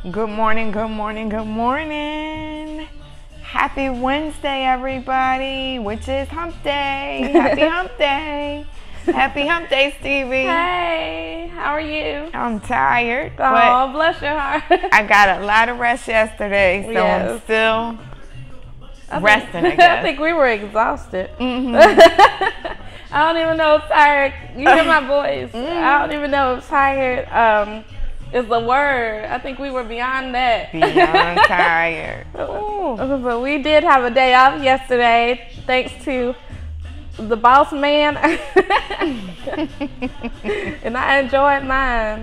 Good morning, good morning, good morning. Happy Wednesday, everybody, which is hump day. Happy hump day. Happy hump day, Stevie. Hey, how are you? I'm tired, Oh, bless your heart. I got a lot of rest yesterday, so Yes. I'm still resting, I guess. I think we were exhausted. Mm-hmm. I don't even know if tired. You hear my voice. I don't even know if tired is the word. I think we were beyond that. Beyond tired. But we did have a day off yesterday, thanks to the boss man. And I enjoyed mine.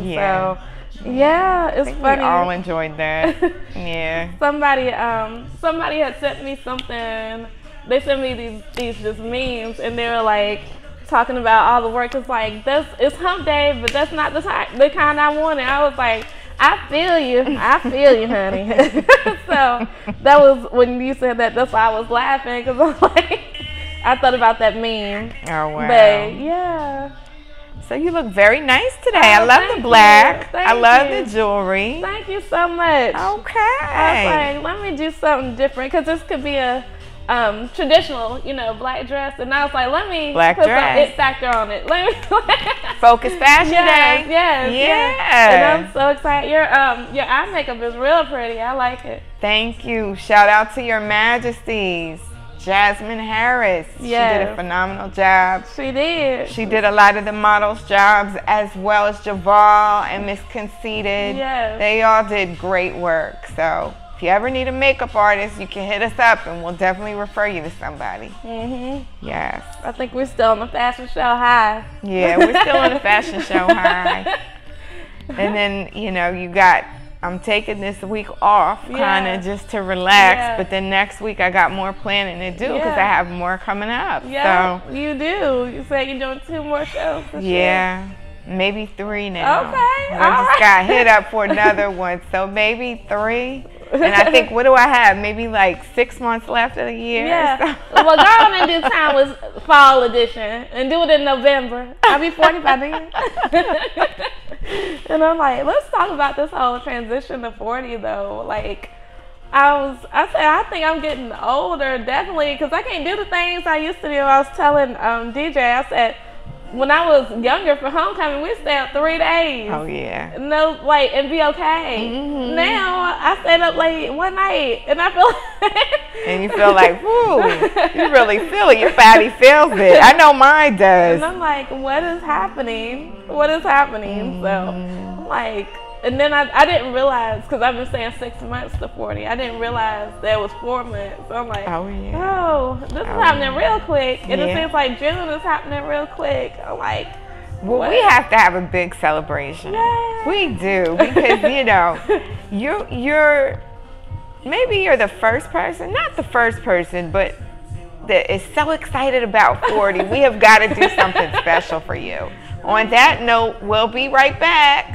Yeah. So, yeah, it's funny. We all enjoyed that. Yeah. Somebody had sent me something. They sent me these just memes, and they were like talking about all the work. It's like it's hump day, but that's not the kind I wanted. I was like, I feel you, honey. So that was when you said that. That's why I was laughing, because I'm like, I thought about that meme. Oh wow. But yeah. So you look very nice today. I love the black. I love the jewelry. Thank you so much. Okay. I was like, let me do something different, because this could be a traditional, black dress, and I was like, let me put some it factor on it. Let me Focus Fashion Day. Yes. And I'm so excited. Your eye makeup is real pretty. I like it. Thank you. Shout out to your majesties. Jasmine Harris. She did a phenomenal job. She did. She did a lot of the models' jobs, as well as Javal and Miss Conceited. Yes. They all did great work. So if you ever need a makeup artist, you can hit us up, and we'll definitely refer you to somebody. Yes. I think we're still on the fashion show high. Yeah, we're still on the fashion show high. And then, I'm taking this week off kind of just to relax, but then next week I got more planning to do because I have more coming up. Yeah, so, you do. You said you're doing 2 more shows this year. Maybe 3 now. Okay, I just got hit up for another one, so maybe 3. And I think, what do I have? Maybe like 6 months left of the year. Yeah. Well, go on and do time was fall edition and do it in November. I'll be 40 by then. And I'm like, let's talk about this whole transition to 40 though. Like, I think I'm getting older, definitely, because I can't do the things I used to do. I was telling DJ, I said, when I was younger for homecoming, we'd stay up 3 days. Oh yeah. No, and be okay. Now I stayed up late one night, and I feel and you feel like, whoo, you really feel it. Your body feels it. I know mine does. And I'm like, what is happening? What is happening? So I'm like, and then I didn't realize, because I've been saying 6 months to 40. I didn't realize that was 4 months. So I'm like, this is happening real quick. And it seems like June is happening real quick. I'm like, well, we have to have a big celebration. Yeah. We do, because maybe you're the first person, not the first person, but that is so excited about 40. We have got to do something special for you. On that note, we'll be right back.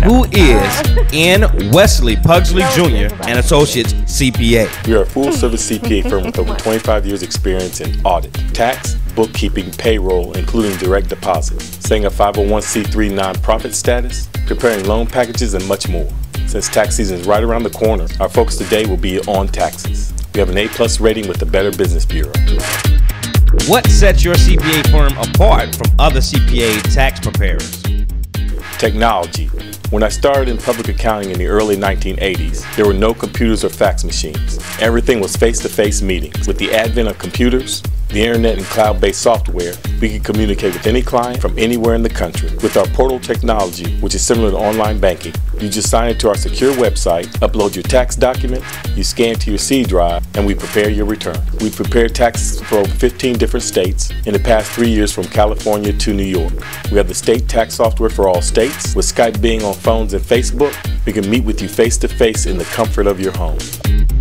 Who is N. Wesley Pugsley Jr. and Associates CPA? We are a full-service CPA firm with over 25 years experience in audit, tax, bookkeeping, payroll, including direct deposit, setting a 501c3 nonprofit status, preparing loan packages, and much more. Since tax season is right around the corner, our focus today will be on taxes. We have an A+ rating with the Better Business Bureau. What sets your CPA firm apart from other CPA tax preparers? Technology. When I started in public accounting in the early 1980s, there were no computers or fax machines. Everything was face-to-face meetings. With the advent of computers, the internet, and cloud-based software, we can communicate with any client from anywhere in the country. With our portal technology, which is similar to online banking, you just sign into our secure website, upload your tax documents, you scan to your C drive, and we prepare your return. We've prepared taxes for over 15 different states in the past 3 years, from California to New York. We have the state tax software for all states. With Skype being on phones and Facebook, we can meet with you face-to-face in the comfort of your home.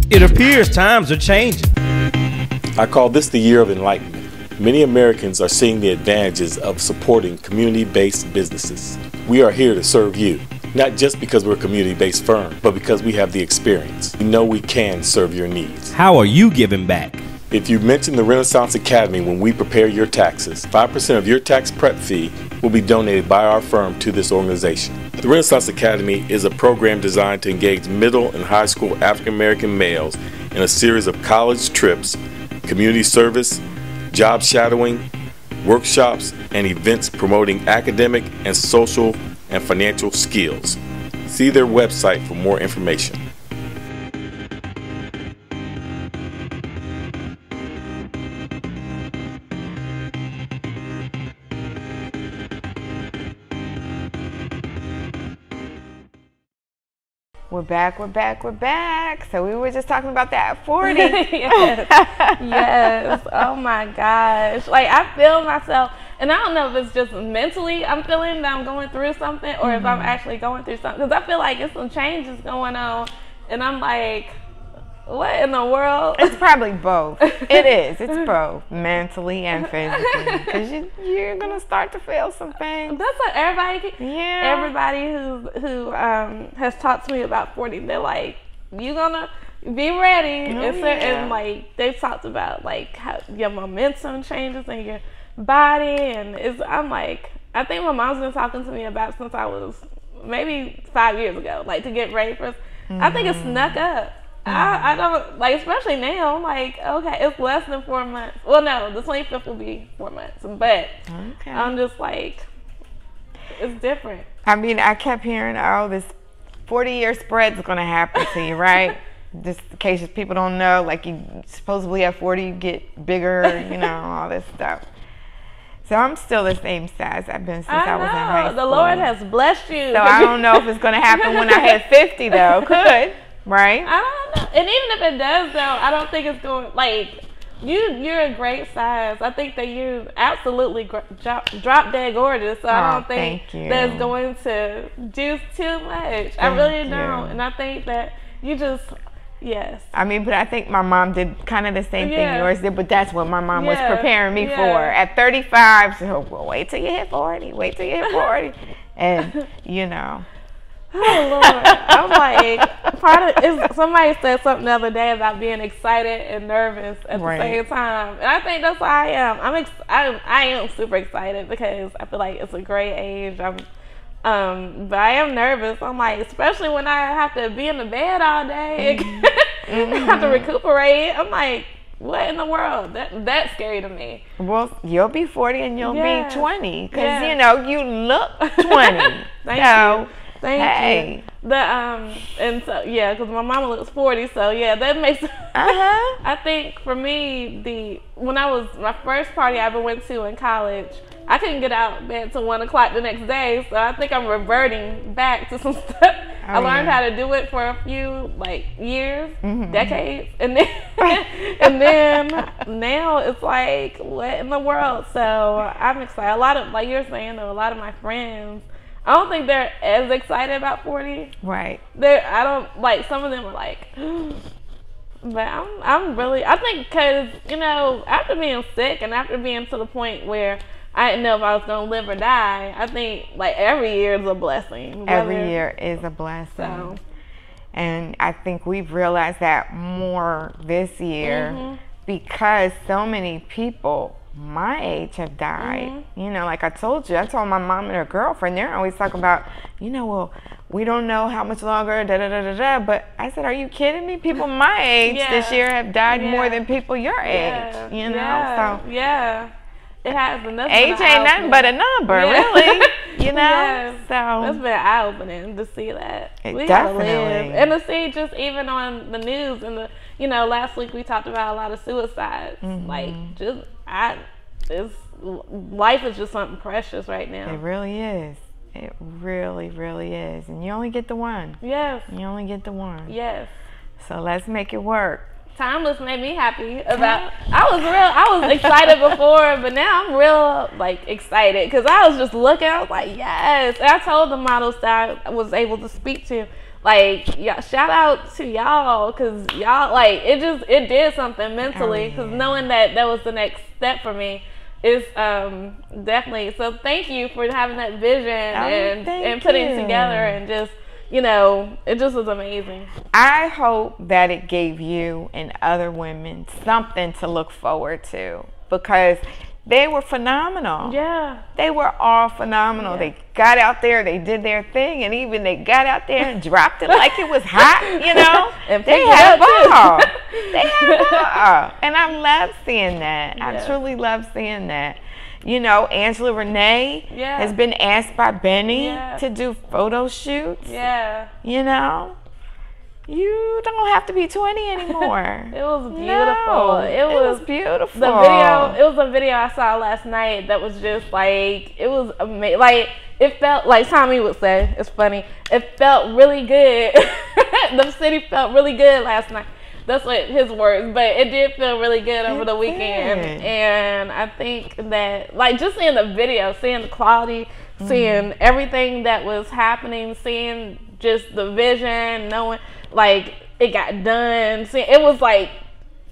It appears times are changing. I call this the year of enlightenment. Many Americans are seeing the advantages of supporting community-based businesses. We are here to serve you, not just because we're a community-based firm, but because we have the experience. We know we can serve your needs. How are you giving back? If you mention the Renaissance Academy when we prepare your taxes, 5% of your tax prep fee will be donated by our firm to this organization. The Renaissance Academy is a program designed to engage middle and high school African American males in a series of college trips, community service, job shadowing, workshops, and events promoting academic and social and financial skills. See their website for more information. We're back. So we were just talking about that at 40. Yes. Yes. Oh my gosh. Like, I feel myself, and I don't know if it's just mentally I'm feeling that I'm going through something, or if I'm actually going through something. Because I feel like there's some changes going on, and I'm like, what in the world? It's probably both. It is. It's both, mentally and physically. Because you're going to start to feel some things. That's what everybody, yeah. Everybody who has talked to me about 40, they're like, you're going to be ready. And like, they've talked about like how your momentum changes in your body. And I'm like, I think my mom's been talking to me about since I was maybe 5 years ago, like to get ready for. I think it snuck up. I don't, like, especially now, I'm like, okay, it's less than 4 months. Well, no, the 25th will be 4 months, but I'm just like, it's different. I mean, I kept hearing, oh, this 40-year spread's going to happen to you, right? Just in case people don't know, like, you supposedly at 40, you get bigger, you know, all this stuff. So I'm still the same size I've been since I was in high school. The Lord has blessed you. So I don't know if it's going to happen when I hit 50, though. Could. Right? I don't know. And even if it does, though, I don't think it's going, like, you're a great size. I think that you're absolutely drop dead gorgeous. So I don't think that's going to do too much. I really don't. And I think that you just, yes. I mean, but I think my mom did kind of the same thing yours did, but that's what my mom was preparing me for. At 35, so well, wait till you hit 40. Wait till you hit 40. And, you know. Oh Lord! I'm like, somebody said something the other day about being excited and nervous at the same time, and I think that's why I am. I am super excited because I feel like it's a great age. But I am nervous. I'm like, especially when I have to be in the bed all day and have to recuperate. I'm like, what in the world? That's scary to me. Well, you'll be 40 and you'll be 20 because you know you look 20. Thank you. Thank you. And so because my mama looks 40, so that makes. I think for me, my first party I ever went to in college, I couldn't get out of bed till 1 o'clock the next day. So I think I'm reverting back to some stuff. I learned how to do it for a few years, decades, and then now it's like, what in the world? So I'm excited. A lot of, like you're saying, though, a lot of my friends, I don't think they're as excited about 40. Right. I don't, like, some of them are like, but I think because, you know, after being sick and after being to the point where I didn't know if I was going to live or die, I think, like, every year is a blessing. Every year is a blessing. So. And I think we've realized that more this year because so many people my age have died. You know, like I told my mom and her girlfriend, they're always talking about, you know, well, we don't know how much longer, but I said, are you kidding me? People my age this year have died more than people your age, you know? So it has. Age ain't nothing but a number, really, you know? So it's been eye-opening to see that. We definitely. Gotta live. And to see just even on the news and you know, last week we talked about a lot of suicides. Like, life is just something precious right now. It really is. It really, really is. And you only get the one. Yes. You only get the one. Yes. So let's make it work. Timeless made me happy about. I was excited before, but now I'm real excited because I was just looking. I was like, yes. And I told the models that I was able to speak to, shout out to y'all because y'all it did something mentally because knowing that was the next step for me is definitely. So thank you for having that vision and putting it together and just you know, it just was amazing. I hope that it gave you and other women something to look forward to, because they were phenomenal. Yeah. They were all phenomenal. Yeah. They got out there, they did their thing, and even they got out there and dropped it like it was hot, you know? And they had a ball. They had a ball. And I love seeing that. Yeah. I truly love seeing that. You know, Angela Renee has been asked by Benny to do photo shoots. Yeah. You know? You don't have to be 20 anymore. It was beautiful. No, it was beautiful. The video, it was a video I saw last night that was just like, it was amazing. Like, it felt like Tommy would say, it's funny, it felt really good. The city felt really good last night. That's what his words, but it did feel really good over the weekend. And I think that, like, just seeing the video, seeing the quality, seeing everything that was happening, seeing just the vision, knowing, like, it got done. See, it was like,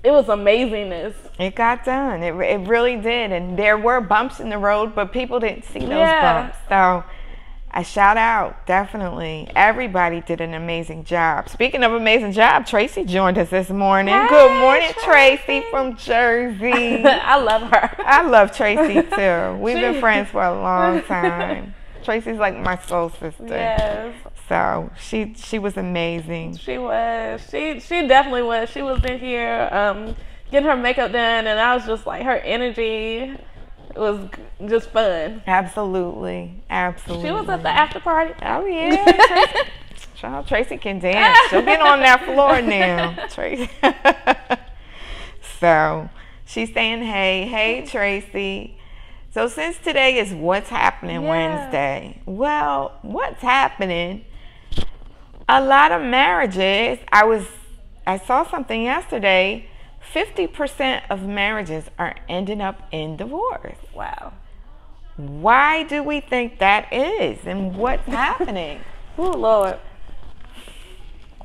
it was amazingness. It got done. It really did. And there were bumps in the road, but people didn't see those bumps. So I shout out, definitely. Everybody did an amazing job. Speaking of amazing job, Tracy joined us this morning. Hey, good morning, Tracy from Jersey. I love her. I love Tracy too. We've been friends for a long time. Tracy's like my soul sister. Yes. So she was amazing. She was. She definitely was. She was in here getting her makeup done, and I was just like, her energy was just fun. Absolutely. Absolutely. She was at the after party. Oh yeah. Tracy can dance. She'll get on that floor now. Tracy. So she's saying, hey Tracy. So since today is What's Happening Wednesday, well, what's happening? A lot of marriages, I saw something yesterday, 50% of marriages are ending up in divorce. Wow. Why do we think that is, and what's happening? Oh, Lord.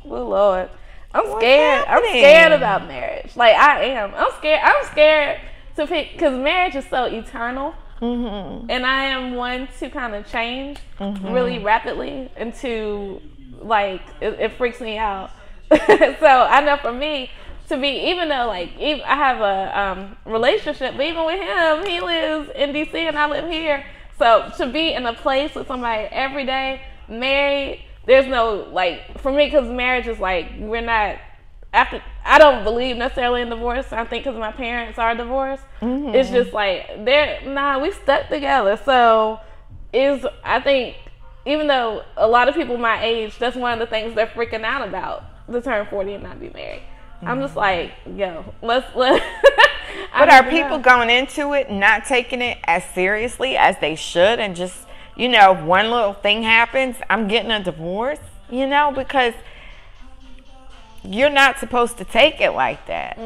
Oh, Lord. I'm scared. I'm scared about marriage. Like, I am. I'm scared. Because marriage is so eternal, and I am one to kind of change really rapidly into, like, it freaks me out. So I know for me to be, even though, like, I have a relationship, but even with him, he lives in DC and I live here. So to be in a place with somebody every day, married, there's no, like, for me, because marriage is like, we're not, I don't believe necessarily in divorce. I think because my parents are divorced, it's just like we stuck together. So I think even though a lot of people my age, that's one of the things they're freaking out about, to turn 40 and not be married. I'm just like, yo, let's. But are people going into it not taking it as seriously as they should, and just, you know, one little thing happens, I'm getting a divorce, you know, because you're not supposed to take it like that.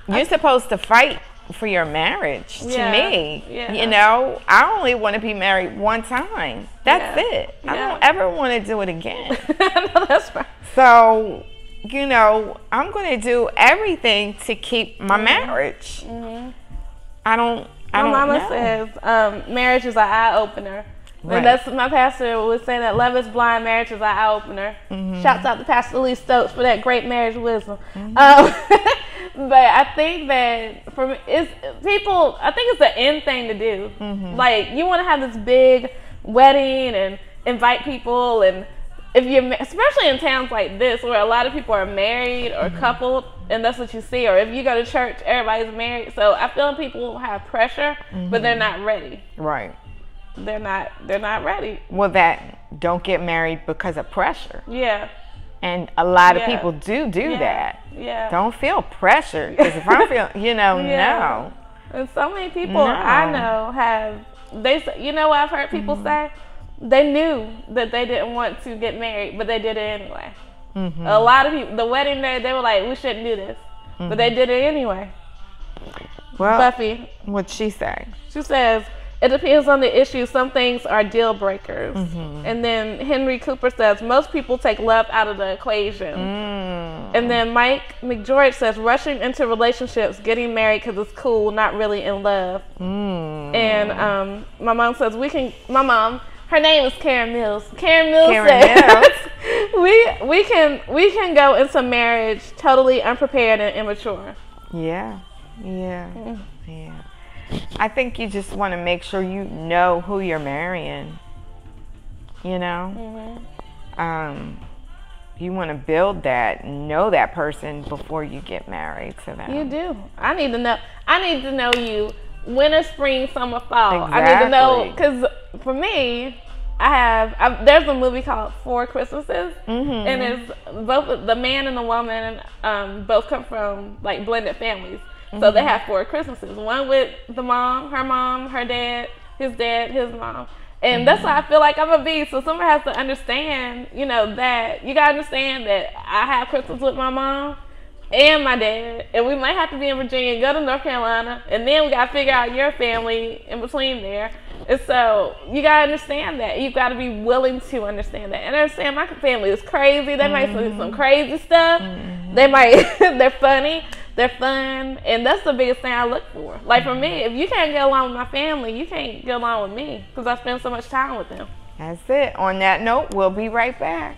You're supposed to fight for your marriage, to me. You know, I only want to be married one time. That's it. I don't ever want to do it again. No, that's right. So, you know, I'm going to do everything to keep my marriage. I don't My mama know. says marriage is an eye-opener. Right. And that's, my pastor would say that love is blind, marriage is an eye-opener. Shouts out to Pastor Lee Stokes for that great marriage wisdom. But I think that for me, I think it's the end thing to do. Like, you want to have this big wedding and invite people, and if you're, especially in towns like this where a lot of people are married or coupled, and that's what you see, or if you go to church, everybody's married. So I feel like people have pressure, but they're not ready. Right. They're not ready. Well, that don't get married because of pressure. Yeah. And a lot of people do that. Yeah. Don't feel pressure, because if I'm feeling, you know, no. And so many people I know have, you know what I've heard people say? They knew that they didn't want to get married, but they did it anyway. A lot of people, the wedding day, they were like, we shouldn't do this. But they did it anyway. Well, Buffy. What'd she say? She says, it depends on the issue. Some things are deal breakers. And then Henry Cooper says, most people take love out of the equation. And then Mike McGeorge says, rushing into relationships, getting married because it's cool, not really in love. And my mom says, Her name is Karen Mills. Karen Mills says we can go into marriage totally unprepared and immature. Yeah. I think you just want to make sure you know who you're marrying. You know, you want to build that, know that person before you get married to them. You do. I need to know you winter, spring, summer, fall. Exactly. I need to know, because for me, there's a movie called Four Christmases, and it's both the man and the woman both come from like blended families. So they have 4 Christmases. One with the mom, her dad, his mom. And that's why I feel like I'm a beast. So someone has to understand, you know, that you got to understand that I have Christmas with my mom and my dad. And we might have to be in Virginia, go to North Carolina. And then we got to figure out your family in between there. And so you got to understand that. You've got to be willing to understand that. And understand my family is crazy. They might do some crazy stuff. They might, they're funny. They're fun, and that's the biggest thing I look for. Like for me, if you can't get along with my family, you can't get along with me because I spend so much time with them. That's it. On that note, we'll be right back.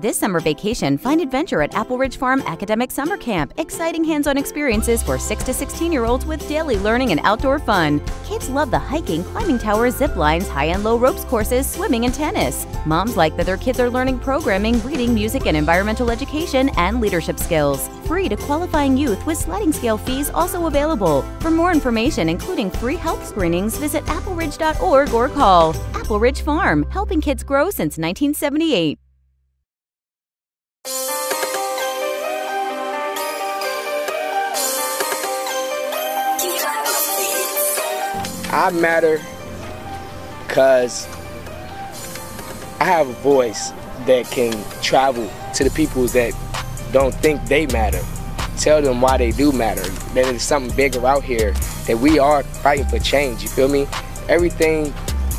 This summer vacation, find adventure at Apple Ridge Farm Academic Summer Camp. Exciting hands-on experiences for 6 to 16-year-olds with daily learning and outdoor fun. Kids love the hiking, climbing towers, zip lines, high and low ropes courses, swimming, and tennis. Moms like that their kids are learning programming, reading, music, and environmental education and leadership skills. Free to qualifying youth with sliding scale fees also available. For more information, including free health screenings, visit appleridge.org or call. Apple Ridge Farm, helping kids grow since 1978. I matter because I have a voice that can travel to the people that don't think they matter. Tell them why they do matter. That there's something bigger out here, that we are fighting for change, you feel me? Everything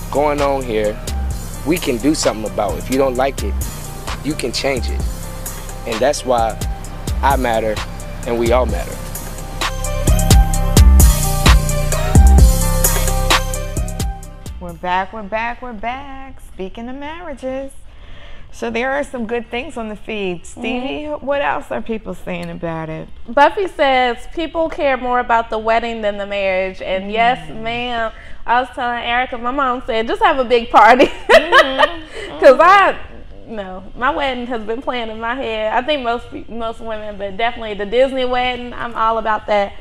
going on here, we can do something about. If you don't like it, you can change it. And that's why I matter and we all matter. We're back. Speaking of marriages. So there are some good things on the feed. Stevie, what else are people saying about it? Buffy says people care more about the wedding than the marriage. And yes, ma'am. I was telling Erica, my mom said, just have a big party. Because my wedding has been playing in my head. I think most women, but definitely the Disney wedding, I'm all about that.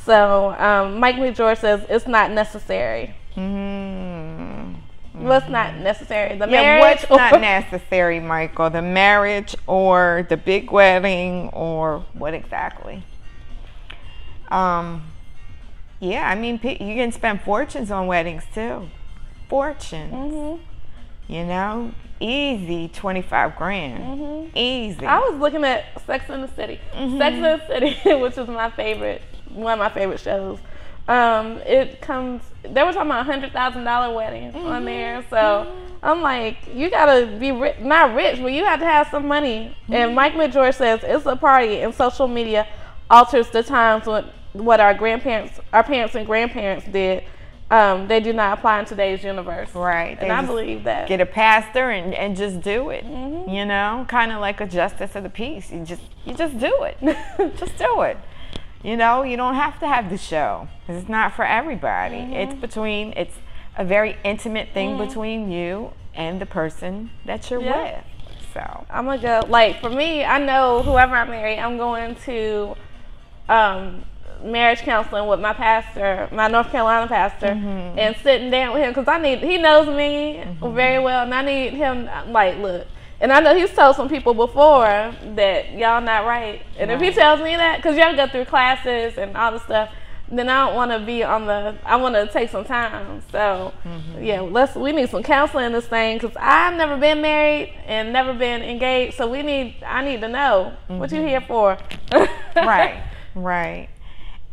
So Mike McGeorge says it's not necessary. What's not necessary? The marriage? What's not necessary, Michael? The marriage or the big wedding or what exactly? Yeah, I mean, you can spend fortunes on weddings too. Fortunes. You know, easy 25 grand. Easy. I was looking at Sex and the City. Sex and the City, which is one of my favorite shows. They were talking about $100,000 wedding on there. So I'm like, you gotta be not rich, but you have to have some money. And Mike McGeorge says it's a party, and social media alters the times what our parents and grandparents did. They do not apply in today's universe. Right. And I believe that. Get a pastor and just do it. You know, kind of like a justice of the peace. You just do it. Just do it. You know, you don't have to have the show. It's not for everybody. It's a very intimate thing between you and the person that you're with. So I'm gonna go, like, for me, I know whoever I marry, I'm going to marriage counseling with my pastor, my North Carolina pastor, and sitting down with him, because he knows me very well, and I need him, like, look. And I know he's told some people before that y'all not right. And if he tells me that, because you have to go through classes and all the stuff, then I don't want to be I want to take some time. So, yeah, we need some counseling in this thing, because I've never been married and never been engaged. So I need to know what you're here for. Right.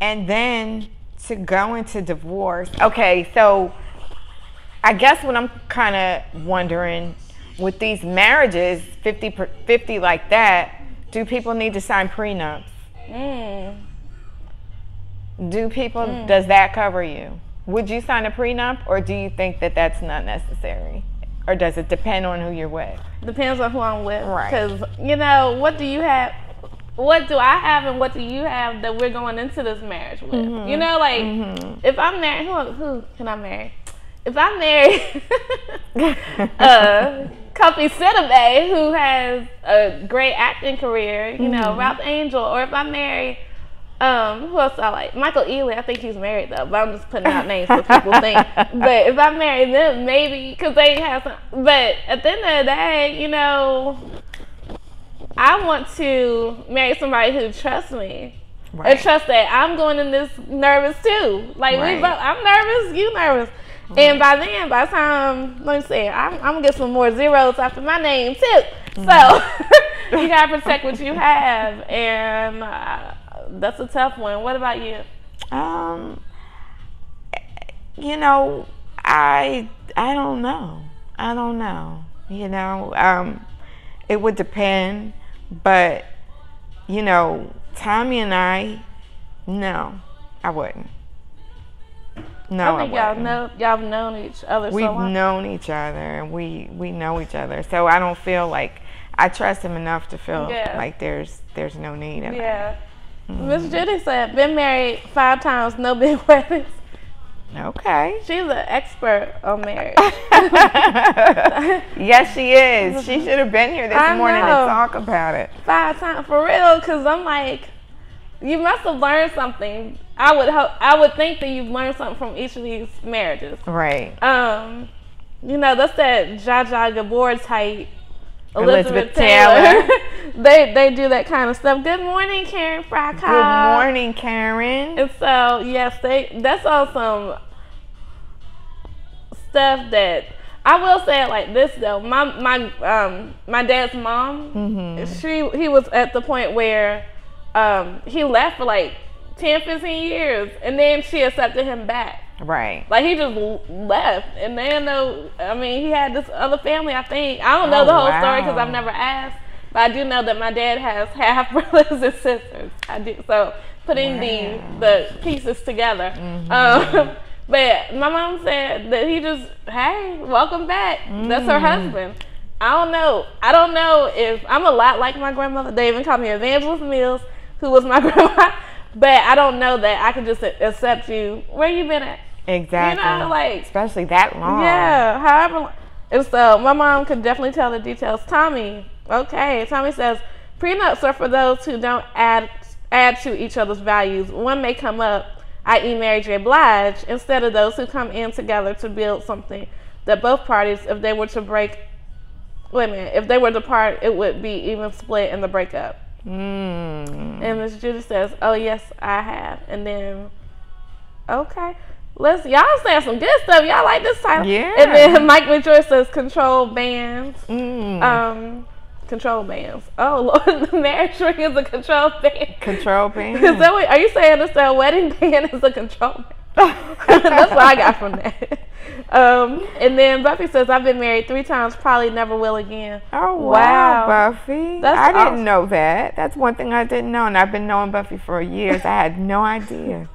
And then to go into divorce. Okay, so I guess what I'm kind of wondering, with these marriages, 50 like that, do people need to sign prenups? Does that cover you? Would you sign a prenup, or do you think that that's not necessary? Or does it depend on who you're with? Depends on who I'm with. Right. Because, you know, what do you have? What do I have and what do you have that we're going into this marriage with? Mm-hmm. You know, like, if I'm married, who can I marry? If I marry Cuffy Sidibe, who has a great acting career, you know, Ralph Angel, or if I marry, who else I like? Michael Ealy. I think he's married though, but I'm just putting out names so people think. But if I marry them, maybe, because they have some. But at the end of the day, you know, I want to marry somebody who trusts me. Right. And trust that I'm going in this nervous too. Like, I'm nervous, you nervous. Right. And by the time, let me see, I'm going to get some more zeros after my name too. So, you got to protect what you have. And that's a tough one. What about you? You know, I don't know. I don't know. You know, it would depend. But, you know, Tommy and I, no, I wouldn't. No, I think y'all have known each other so long. We've known each other, and we know each other. So I don't feel like, I trust him enough to feel like there's no need of that. Miss Judy said, been married 5 times, no big weddings. Okay. She's an expert on marriage. Yes, she is. She should have been here this morning to talk about it. 5 times, for real, because I'm like, you must have learned something. I would think that you've learned something from each of these marriages. Right. You know, that's that Zsa Zsa Gabor type. Elizabeth Taylor. they do that kind of stuff. Good morning, Karen Frycock. Good morning, Karen. And so, yes, that's all some stuff that I will say it like this though. My dad's mom, he was at the point where he left for like 10, 15 years, and then she accepted him back. Right. Like, he just left. And then, I mean, he had this other family, I think. I don't know the whole story because I've never asked. But I do know that my dad has half brothers and sisters. I do. So, putting the pieces together. But my mom said that he just, hey, welcome back. That's her husband. I don't know if, I'm a lot like my grandmother. They even called me Evangelist Mills, who was my grandma. But I don't know that I could just accept you. Where you been at? Exactly. You know, like, especially that long. Yeah, however. And so my mom could definitely tell the details. Tommy says, prenups are for those who don't add to each other's values. One may come up, i.e. Mary J. Blige, instead of those who come in together to build something that both parties, if they were to part, it would be even split in the breakup. And Miss Judy says, oh yes, I have. And then, okay. Y'all saying some good stuff. Y'all like this title. Yeah. And then Mike McJoy says control bands. Control bands. Oh Lord, the marriage ring is a control band. Control band. Is that are you saying this wedding band is a control band? That's what I got from that. And then Buffy says, I've been married 3 times, probably never will again. Oh, wow, Buffy. I didn't know that. That's one thing I didn't know, and I've been knowing Buffy for years. I had no idea.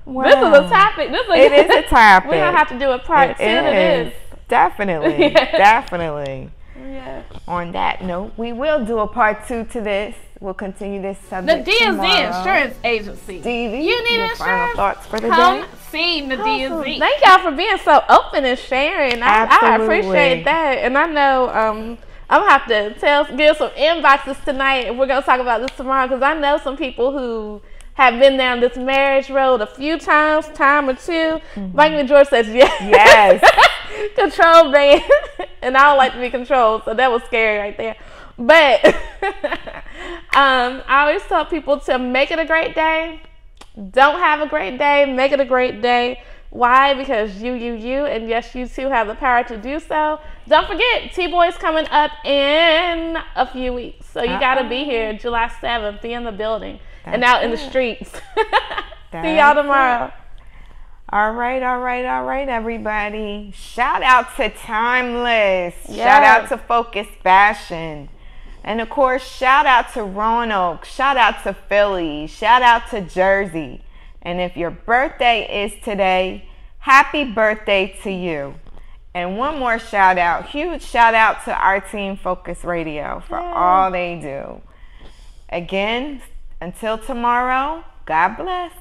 Wow. This is a topic. It is a topic. We're going to have to do a part 2 to this. Definitely. Definitely. Yeah. On that note, we will do a part 2 to this. We'll continue this subject The D&Z tomorrow. Insurance Agency. Stevie, you need your insurance? final thoughts for the Come day? see the D&Z. Thank y'all for being so open and sharing. I appreciate that. And I know I'm going to have to give some inboxes tonight, and we're going to talk about this tomorrow, because I know some people who have been down this marriage road a few times, time or two. Mike McGeorge says yes. Control band. And I don't like to be controlled, so that was scary right there. But I always tell people to make it a great day. Don't have a great day, make it a great day. Why? Because you, and yes, you too have the power to do so. Don't forget, T-Boy's coming up in a few weeks. So you got to be here July 7th, be in the building and out in the streets. See y'all tomorrow. All right, everybody. Shout out to Timeless. Yes. Shout out to Focus Fashion. And of course, shout out to Roanoke. Shout out to Philly. Shout out to Jersey. And if your birthday is today, happy birthday to you. And one more shout out, huge shout out to our team Focus Radio for all they do. Again, until tomorrow, God bless.